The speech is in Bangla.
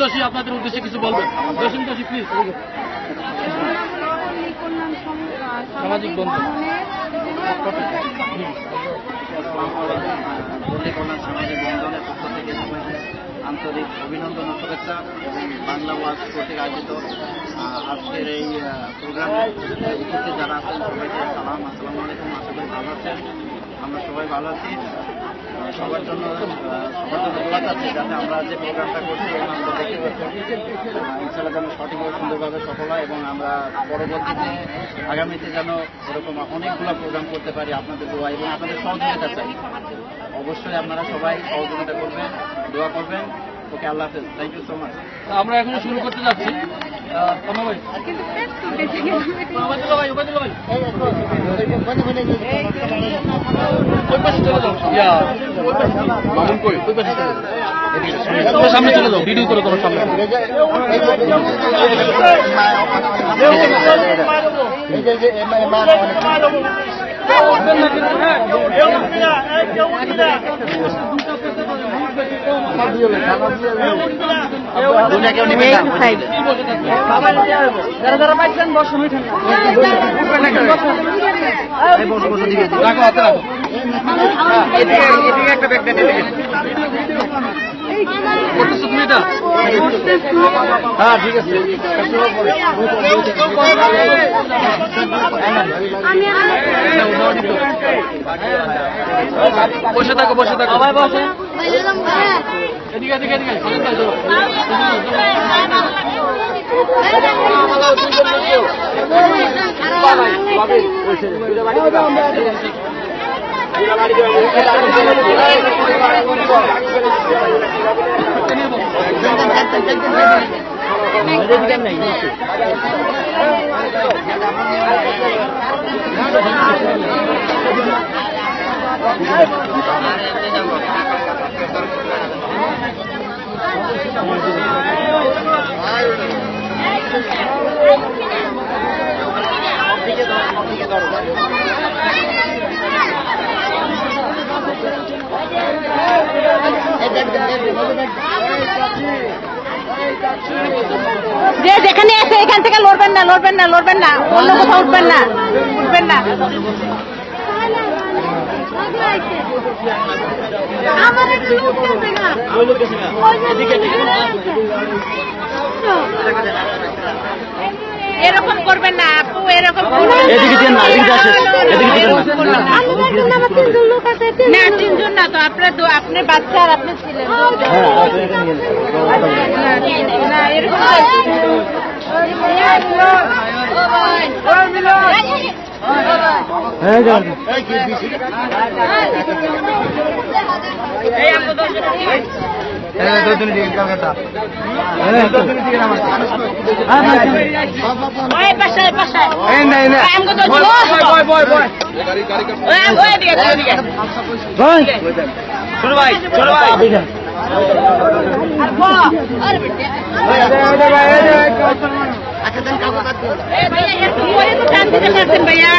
দোষী আপনাদের উদ্দেশ্যে কিছু বলবেন। জসিম দোষী প্লিজ। সামাজিক বন্ধু কল্যাণ সামাজিক বন্ধনের পক্ষ থেকে সবাইকে আন্তরিক অভিনন্দন ও শুভেচ্ছা এবং বাংলা ওয়াজ কর্তৃক আয়োজিত আজকের এই প্রোগ্রামে উপস্থিত যারা আছেন সবাইকে সালাম, আসসালামু আলাইকুম। আশা করি ভালো আছেন, আমরা সবাই ভালো আছি। সবার জন্য দোয়া চাচ্ছি যাতে আমরা যে প্রোগ্রামটা করছি এবং আমরা দেখতে পাচ্ছি ইনশাআল্লাহ যেন সঠিকভাবে সুন্দরভাবে সফল হয় এবং আমরা পরবর্তীতে আগামীতে যেন এরকম অনেকগুলো প্রোগ্রাম করতে পারি। আপনাদের দোয়া এবং আপনাদের সহযোগিতা চাই। অবশ্যই আপনারা সবাই সহযোগিতা করবেন, দোয়া করবেন। ওকে, আল্লাহ হাফেজ, থ্যাংক ইউ সো মাচ। আমরা এখন শুরু করতে যাচ্ছি। সামনে চলে যাও, ভিডিও করে তোমার সামনে। যারা পাইছেন বসুন, একটা ব্যাগ দেন। করতেছো তুমি এটা? হ্যাঁ, ঠিক আছে। বসে থাকো, বসে থাকো, ভাই বসে। এদিকে এদিকে এদিকে যে যেখানে আছে এখান থেকে লড়বেন না, লড়বেন না, লড়বেন না, অন্য কোথাও উঠবেন না, উঠবেন না। এরকম করবেন না আপু, এরকম না, তিনজন না তো, আপনার বাচ্চা আর আপনি ছিলেন না, এরকম ছোট ভাই, ছোট ভাই, আচ্ছা, ভাইয়া